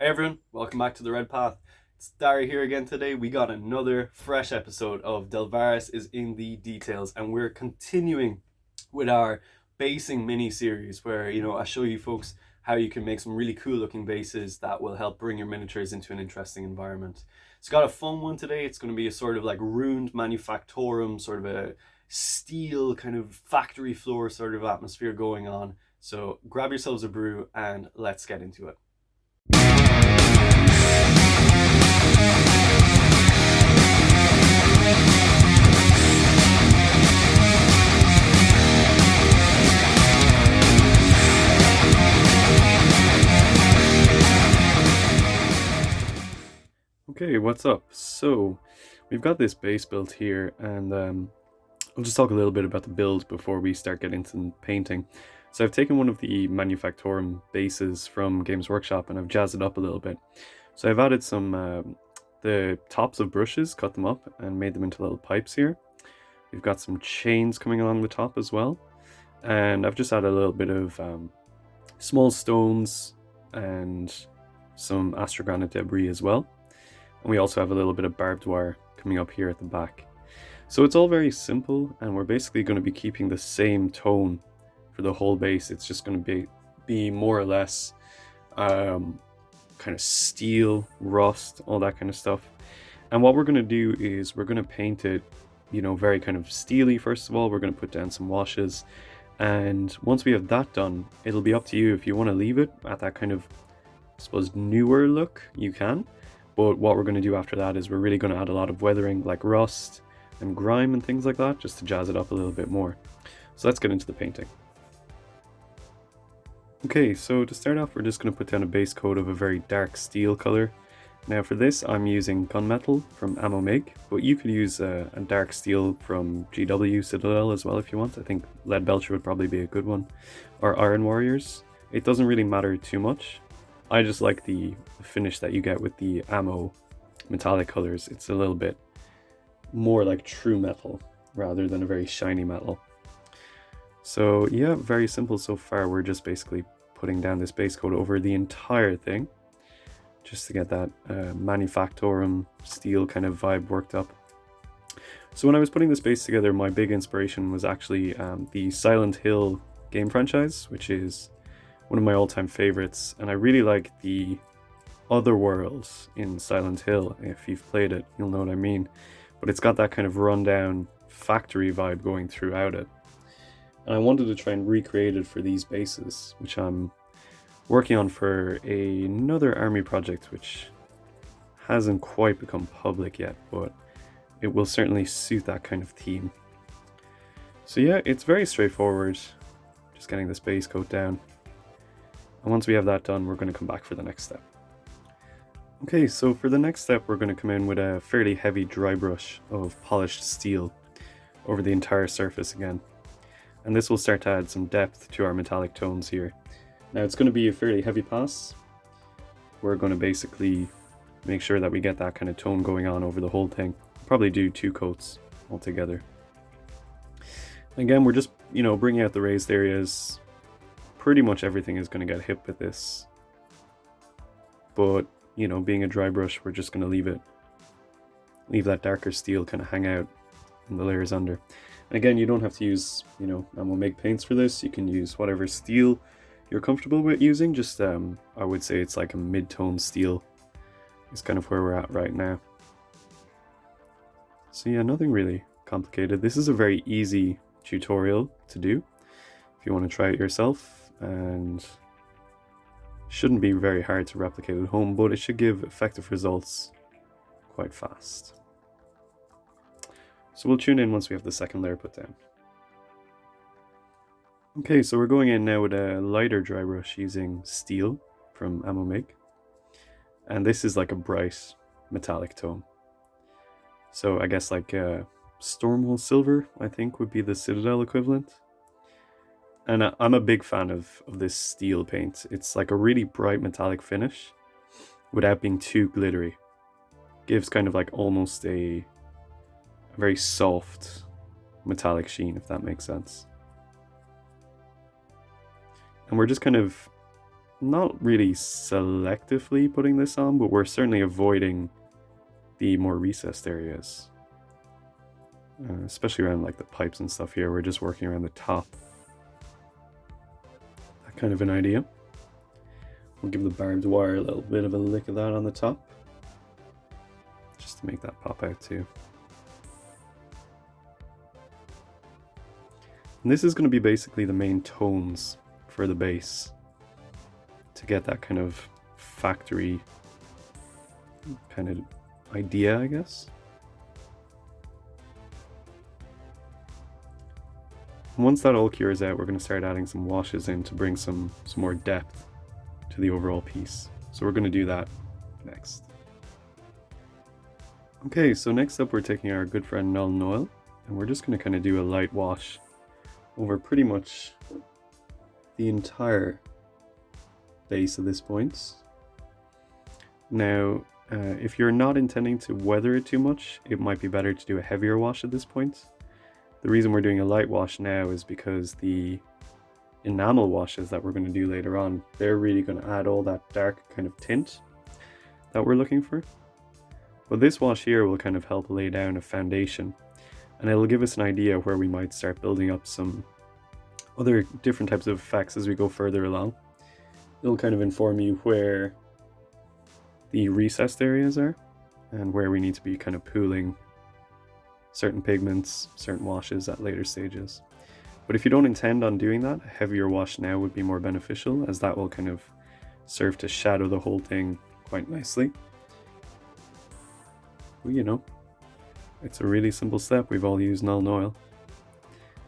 Hey everyone, welcome back to the Red Path. It's Dara here again today. We got another fresh episode of Delvarus is in the details, and we're continuing with our basing mini series where I show you folks how you can make some really cool looking bases that will help bring your miniatures into an interesting environment. It's got a fun one today. It's going to be a sort of like ruined manufactorum, sort of a steel kind of factory floor sort of atmosphere going on. So grab yourselves a brew and let's get into it. Okay, what's up? So we've got this base built here, and I'll just talk a little bit about the build before we start getting into painting. So I've taken one of the Manufactorum bases from Games Workshop and I've jazzed it up a little bit. So I've added some the tops of brushes, cut them up and made them into little pipes here. We've got some chains coming along the top as well, and I've just added a little bit of small stones and some astrogranite debris as well. And we also have a little bit of barbed wire coming up here at the back. So it's all very simple, and we're basically going to be keeping the same tone for the whole base. It's just going to be more or less kind of steel, rust, all that kind of stuff. And what we're going to do is we're going to paint it, very kind of steely first of all. We're going to put down some washes, and once we have that done, it'll be up to you if you want to leave it at that kind of, I suppose, newer look, you can. But what we're going to do after that is we're really going to add a lot of weathering, like rust and grime and things like that, just to jazz it up a little bit more. So let's get into the painting. Okay, so to start off, we're just going to put down a base coat of a very dark steel color. Now for this, I'm using gunmetal from Ammo Make, but you could use a dark steel from GW Citadel as well if you want. I think Lead Belcher would probably be a good one, or Iron Warriors. It doesn't really matter too much. I just like the finish that you get with the ammo metallic colors. It's a little bit more like true metal rather than a very shiny metal. So yeah, very simple so far. We're just basically putting down this base coat over the entire thing just to get that Manufactorum steel kind of vibe worked up. So when I was putting this base together, my big inspiration was actually the Silent Hill game franchise, which is one of my all-time favorites, and I really like the Otherworld in Silent Hill. If you've played it, you'll know what I mean. But it's got that kind of rundown factory vibe going throughout it. And I wanted to try and recreate it for these bases, which I'm working on for another army project, which hasn't quite become public yet, but it will certainly suit that kind of theme. So yeah, it's very straightforward, just getting this base coat down. And once we have that done, we're going to come back for the next step. Okay, so for the next step, we're going to come in with a fairly heavy dry brush of polished steel over the entire surface again. And this will start to add some depth to our metallic tones here. Now it's going to be a fairly heavy pass. We're going to basically make sure that we get that kind of tone going on over the whole thing. Probably do 2 coats altogether. Again, we're just, bringing out the raised areas. Pretty much everything is going to get hit with this, but being a dry brush, we're just going to leave that darker steel kind of hang out in the layers under. And again, you don't have to use Ammo Make paints for this. You can use whatever steel you're comfortable with using. Just I would say it's like a mid-tone steel is kind of where we're at right now. So yeah, nothing really complicated. This is a very easy tutorial to do if you want to try it yourself, and shouldn't be very hard to replicate at home, but it should give effective results quite fast. So we'll tune in once we have the second layer put down. Okay, so we're going in now with a lighter dry brush using steel from Ammo Make, and this is like a bright metallic tone. So I guess like Stormwall Silver, I think, would be the Citadel equivalent. And I'm a big fan of this steel paint. It's like a really bright metallic finish without being too glittery. Gives kind of like almost a very soft metallic sheen, if that makes sense. And we're just kind of not really selectively putting this on, but we're certainly avoiding the more recessed areas. Especially around like the pipes and stuff here, we're just working around the top. That kind of an idea. We'll give the barbed wire a little bit of a lick of that on the top, just to make that pop out too. And this is going to be basically the main tones for the base, to get that kind of factory kind of idea, I guess. And once that all cures out, we're going to start adding some washes in to bring some more depth to the overall piece. So we're going to do that next. Okay, so next up we're taking our good friend Null and Oil, and we're just going to kind of do a light wash over pretty much the entire base at this point. Now, if you're not intending to weather it too much, it might be better to do a heavier wash at this point. The reason we're doing a light wash now is because the enamel washes that we're going to do later on, they're really going to add all that dark kind of tint that we're looking for. But this wash here will kind of help lay down a foundation, and it'll give us an idea where we might start building up some other different types of effects as we go further along. It'll kind of inform you where the recessed areas are and where we need to be kind of pooling certain pigments, certain washes at later stages. But if you don't intend on doing that, a heavier wash now would be more beneficial, as that will kind of serve to shadow the whole thing quite nicely. Well, you know, it's a really simple step. We've all used Null and Oil.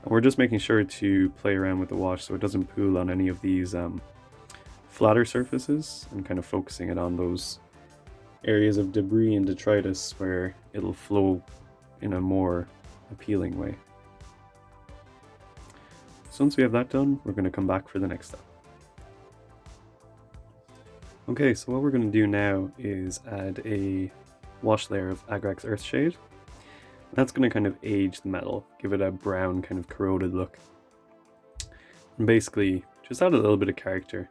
And we're just making sure to play around with the wash so it doesn't pool on any of these flatter surfaces, and kind of focusing it on those areas of debris and detritus where it'll flow in a more appealing way. So once we have that done, we're going to come back for the next step. Okay, so what we're going to do now is add a wash layer of Agrax Earthshade. That's going to kind of age the metal, give it a brown kind of corroded look. And basically just add a little bit of character.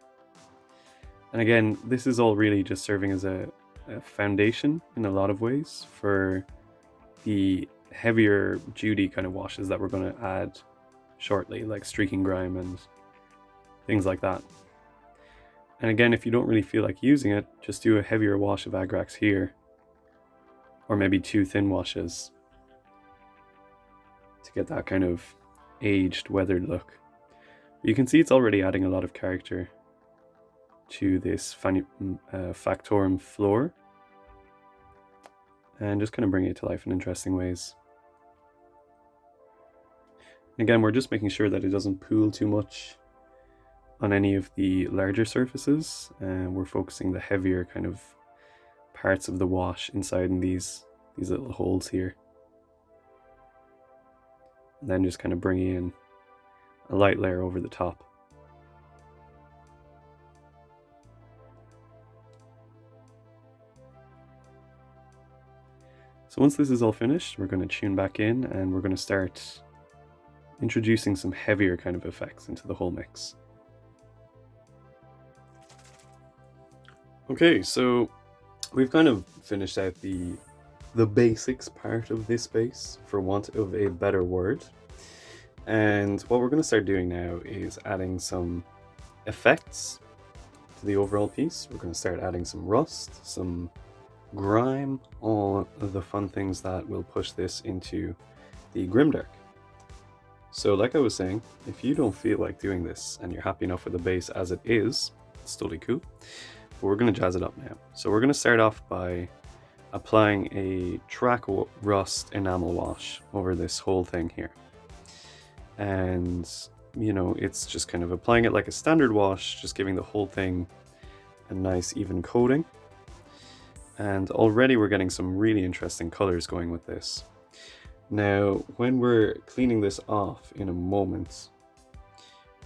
And again, this is all really just serving as a foundation in a lot of ways for the heavier duty kind of washes that we're going to add shortly, like streaking grime and things like that. And again, if you don't really feel like using it, just do a heavier wash of Agrax here, or maybe 2 thin washes to get that kind of aged, weathered look. You can see it's already adding a lot of character to this Factorum floor, and just kind of bringing it to life in interesting ways. Again, we're just making sure that it doesn't pool too much on any of the larger surfaces, and we're focusing the heavier kind of parts of the wash inside in these little holes here. And then just kind of bringing in a light layer over the top. So once this is all finished, we're going to tune back in and we're going to start introducing some heavier kind of effects into the whole mix. Okay, so we've kind of finished out the basics part of this base, for want of a better word. And what we're going to start doing now is adding some effects to the overall piece. We're going to start adding some rust, some grime, all of the fun things that will push this into the grimdark. So like I was saying, if you don't feel like doing this and you're happy enough with the base as it is, it's totally cool. But we're going to jazz it up now. So we're going to start off by applying a track rust enamel wash over this whole thing here. And, you know, it's just kind of applying it like a standard wash, just giving the whole thing a nice even coating. And already we're getting some really interesting colors going with this. Now, when we're cleaning this off in a moment,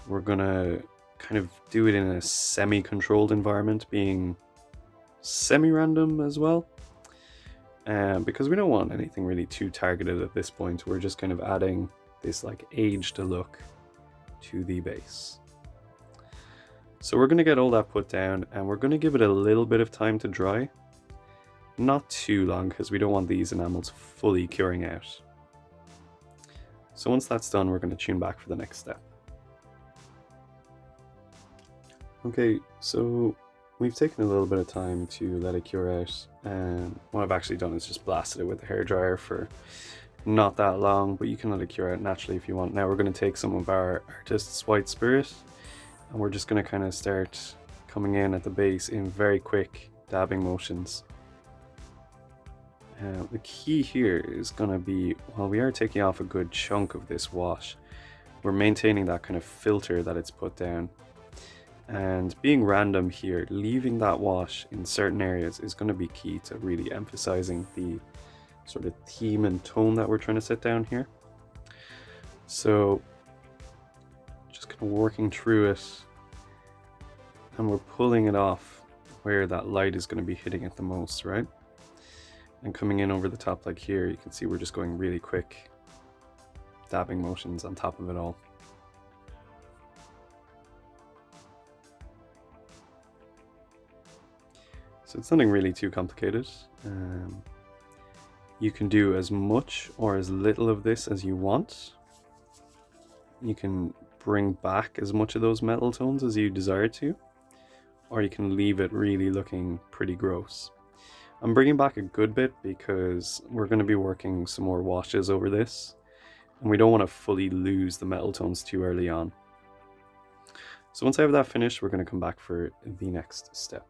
we're gonna kind of do it in a semi-controlled environment, being semi-random as well. Because we don't want anything really too targeted at this point. We're just kind of adding this like aged look to the base. So we're going to get all that put down and we're going to give it a little bit of time to dry. Not too long because we don't want these enamels fully curing out. So once that's done, we're going to tune back for the next step. Okay, so we've taken a little bit of time to let it cure out, and what I've actually done is just blasted it with a hairdryer for not that long, but you can let it cure out naturally if you want. Now we're going to take some of our artist's white spirit, and we're just going to kind of start coming in at the base in very quick dabbing motions. The key here is going to be, while we are taking off a good chunk of this wash, we're maintaining that kind of filter that it's put down. And being random here, leaving that wash in certain areas is going to be key to really emphasizing the sort of theme and tone that we're trying to set down here. So just kind of working through it, and we're pulling it off where that light is going to be hitting it the most, right? And coming in over the top like here, you can see we're just going really quick dabbing motions on top of it all. So it's nothing really too complicated. You can do as much or as little of this as you want. You can bring back as much of those metal tones as you desire to, or you can leave it really looking pretty gross. I'm bringing back a good bit because we're going to be working some more washes over this, and we don't want to fully lose the metal tones too early on. So once I have that finished, we're going to come back for the next step.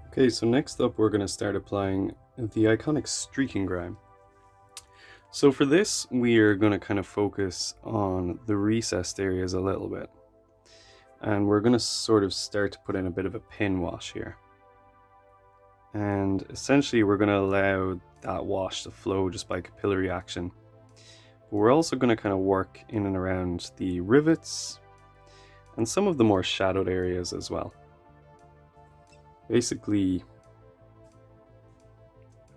Okay, so next up we're going to start applying the iconic streaking grime. So for this, we are going to kind of focus on the recessed areas a little bit. And we're going to sort of start to put in a bit of a pin wash here. And essentially we're going to allow that wash to flow just by capillary action. But we're also going to kind of work in and around the rivets and some of the more shadowed areas as well. Basically,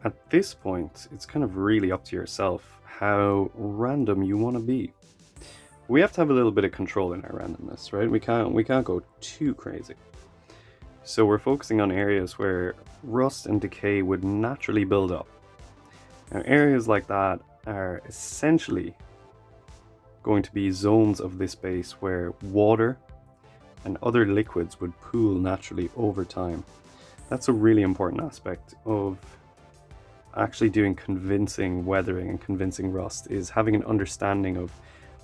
at this point, it's kind of really up to yourself how random you want to be. We have to have a little bit of control in our randomness, right? We can't go too crazy. So we're focusing on areas where rust and decay would naturally build up. Now, areas like that are essentially going to be zones of this base where water and other liquids would pool naturally over time. That's a really important aspect of actually doing convincing weathering and convincing rust, is having an understanding of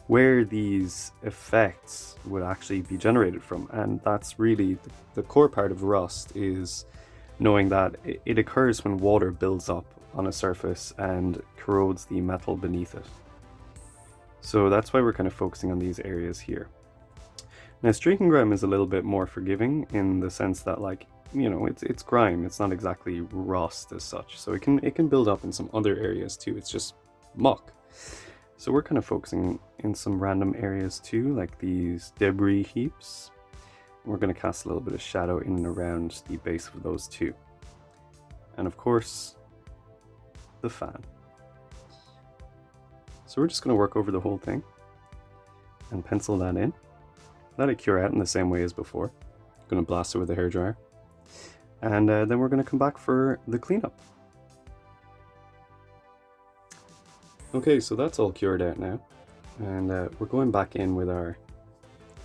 where these effects would actually be generated from. And that's really the core part of rust, is knowing that it occurs when water builds up on a surface and corrodes the metal beneath it. So that's why we're kind of focusing on these areas here. Now, streaking grime is a little bit more forgiving in the sense that, like, you know, it's grime. It's not exactly rust as such, so it can build up in some other areas too. It's just muck. So we're kind of focusing in some random areas too, like these debris heaps. We're going to cast a little bit of shadow in and around the base of those too, and of course the fan. So we're just going to work over the whole thing and pencil that in. Let it cure out in the same way as before. I'm going to blast it with a hairdryer. And then we're going to come back for the cleanup. Okay, so that's all cured out now. And we're going back in with our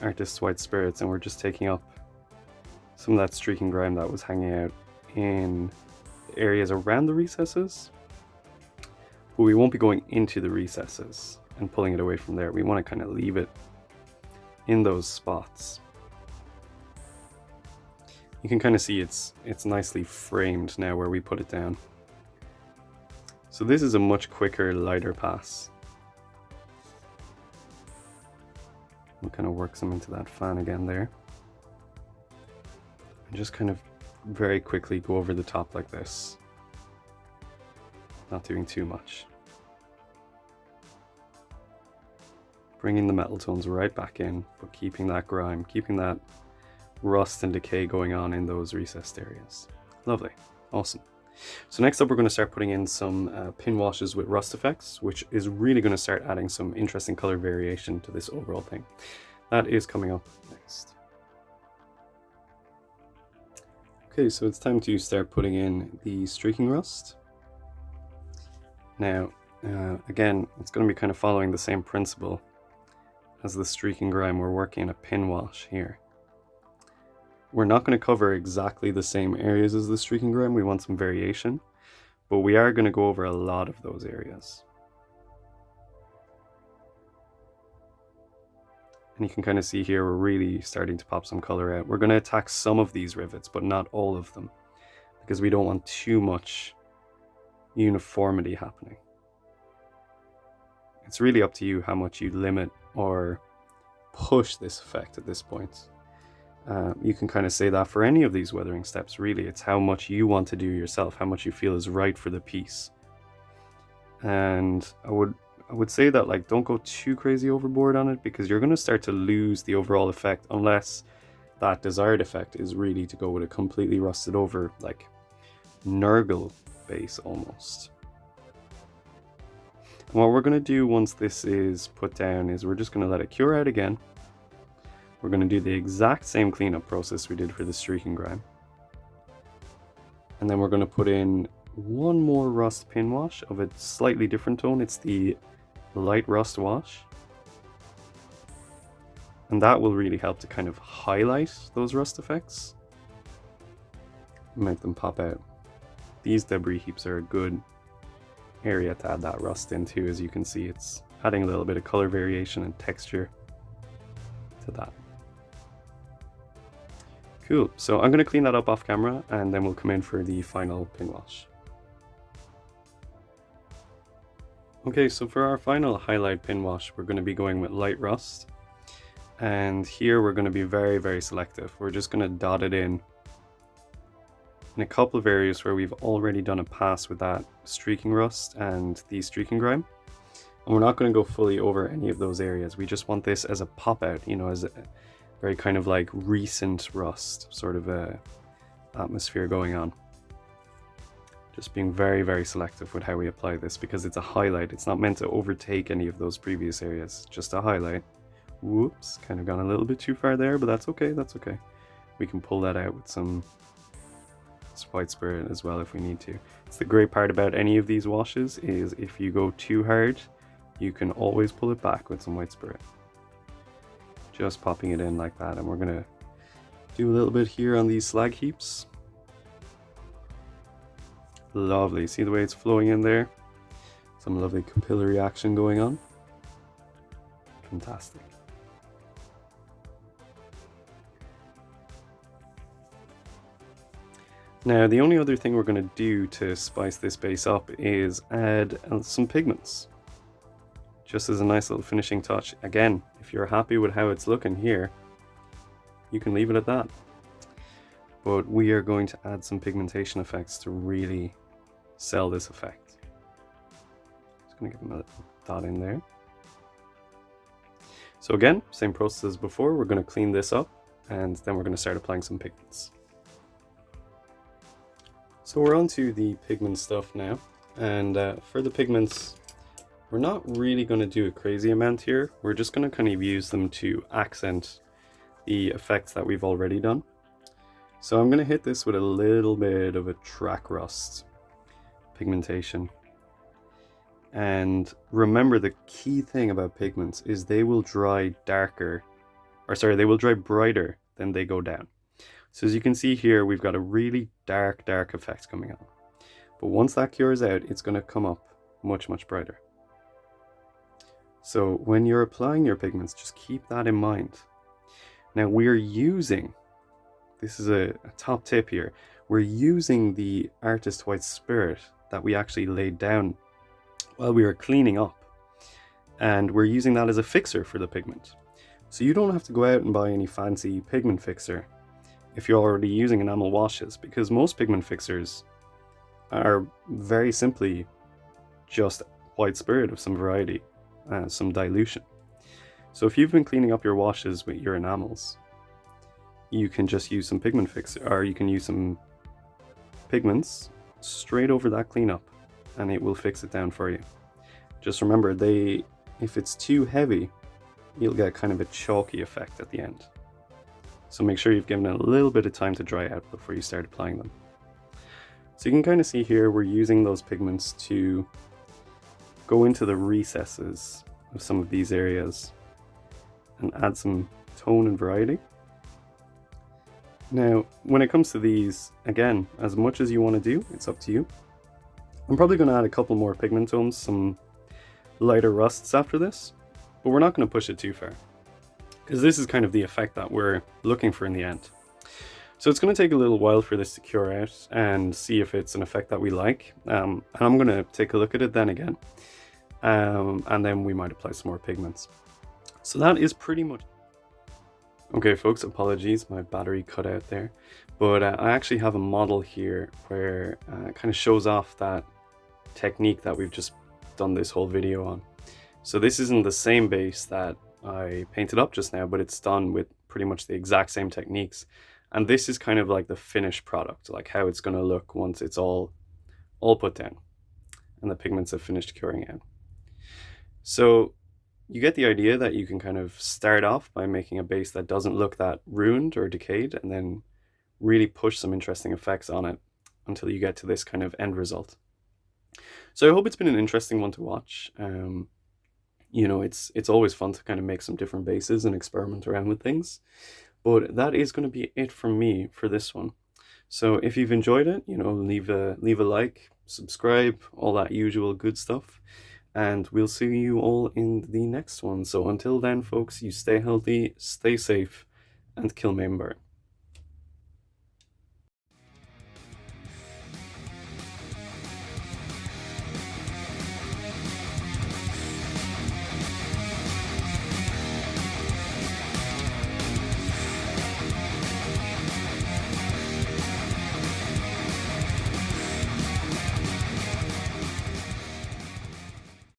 artist's white spirits, and we're just taking up some of that streaking grime that was hanging out in the areas around the recesses. But we won't be going into the recesses and pulling it away from there. We want to kind of leave it in those spots. You can kind of see it's nicely framed now where we put it down. So this is a much quicker, lighter pass. We'll kind of work some into that fan again there. And just kind of very quickly go over the top like this. Not doing too much. Bringing the metal tones right back in, but keeping that grime, keeping that rust and decay going on in those recessed areas. Lovely. Awesome. So next up, we're going to start putting in some pin washes with rust effects, which is really going to start adding some interesting color variation to this overall thing. That is coming up next. Okay, so it's time to start putting in the streaking rust. Now, again, it's going to be kind of following the same principle as the streaking grime. We're working a pin wash here. We're not going to cover exactly the same areas as the streaking grime. We want some variation, but we are going to go over a lot of those areas. And you can kind of see here, we're really starting to pop some color out. We're going to attack some of these rivets, but not all of them, because we don't want too much uniformity happening. It's really up to you how much you limit or push this effect at this point. You can kind of say that for any of these weathering steps, really. It's how much you want to do yourself, how much you feel is right for the piece. And I would say that, like, don't go too crazy overboard on it, because you're going to start to lose the overall effect unless that desired effect is really to go with a completely rusted over, like, Nurgle base almost. And what we're going to do once this is put down is we're just going to let it cure out again. We're going to do the exact same cleanup process we did for the streaking grime. And then we're going to put in one more rust pin wash of a slightly different tone. It's the light rust wash. And that will really help to kind of highlight those rust effects. Make them pop out. These debris heaps are a good area to add that rust into. As you can see, it's adding a little bit of color variation and texture to that. Cool, so I'm going to clean that up off camera and then we'll come in for the final pin wash. Okay, so for our final highlight pin wash, we're going to be going with light rust. And here we're going to be very, very selective. We're just going to dot it in a couple of areas where we've already done a pass with that streaking rust and the streaking grime. And we're not going to go fully over any of those areas. We just want this as a pop out, you know, as a very kind of like recent rust sort of a atmosphere going on. Just being very, very selective with how we apply this, because it's a highlight. It's not meant to overtake any of those previous areas, just a highlight. Whoops, kind of gone a little bit too far there, but that's okay, that's okay. We can pull that out with some white spirit as well if we need to. It's the great part about any of these washes is if you go too hard, you can always pull it back with some white spirit. Just popping it in like that, and we're gonna do a little bit here on these slag heaps. Lovely, see the way it's flowing in there? Some lovely capillary action going on. Fantastic. Now, the only other thing we're going to do to spice this base up is add some pigments. Just as a nice little finishing touch. Again, if you're happy with how it's looking here, you can leave it at that. But we are going to add some pigmentation effects to really sell this effect. Just going to give them a little dot in there. So again, same process as before. We're going to clean this up and then we're going to start applying some pigments. So we're on to the pigment stuff now, and for the pigments, we're not really going to do a crazy amount here. We're just going to kind of use them to accent the effects that we've already done. So I'm going to hit this with a little bit of a track rust pigmentation. And remember, the key thing about pigments is they will dry darker, or sorry, they will dry brighter than they go down. So as you can see here, we've got a really dark effect coming on. But once that cures out, it's going to come up much, much brighter. So when you're applying your pigments, just keep that in mind. Now we're using, this is a top tip here, we're using the Artist White Spirit that we actually laid down while we were cleaning up. And we're using that as a fixer for the pigment. So you don't have to go out and buy any fancy pigment fixer if you're already using enamel washes, because most pigment fixers are very simply just white spirit of some variety, some dilution. So if you've been cleaning up your washes with your enamels, you can just use some pigment fixer, or you can use some pigments straight over that cleanup and it will fix it down for you. Just remember, if it's too heavy, you'll get kind of a chalky effect at the end. So make sure you've given it a little bit of time to dry out before you start applying them. So you can kind of see here we're using those pigments to go into the recesses of some of these areas and add some tone and variety. Now, when it comes to these, again, as much as you want to do, it's up to you. I'm probably going to add a couple more pigment tones, some lighter rusts after this, but we're not going to push it too far, because this is kind of the effect that we're looking for in the end. So it's going to take a little while for this to cure out and see if it's an effect that we like, and I'm going to take a look at it then again, and then we might apply some more pigments. So that is pretty much... Okay folks, apologies, my battery cut out there, but I actually have a model here where it kind of shows off that technique that we've just done this whole video on. So this isn't the same base that I painted up just now, but it's done with pretty much the exact same techniques, and this is kind of like the finished product, like how it's going to look once it's all put down and the pigments have finished curing out. So you get the idea that you can kind of start off by making a base that doesn't look that ruined or decayed, and then really push some interesting effects on it until you get to this kind of end result. So I hope it's been an interesting one to watch. You know, it's always fun to kind of make some different bases and experiment around with things. But that is going to be it from me for this one. So if you've enjoyed it, you know, leave a like, subscribe, all that usual good stuff. And we'll see you all in the next one. So until then, folks, you stay healthy, stay safe, and kill Member.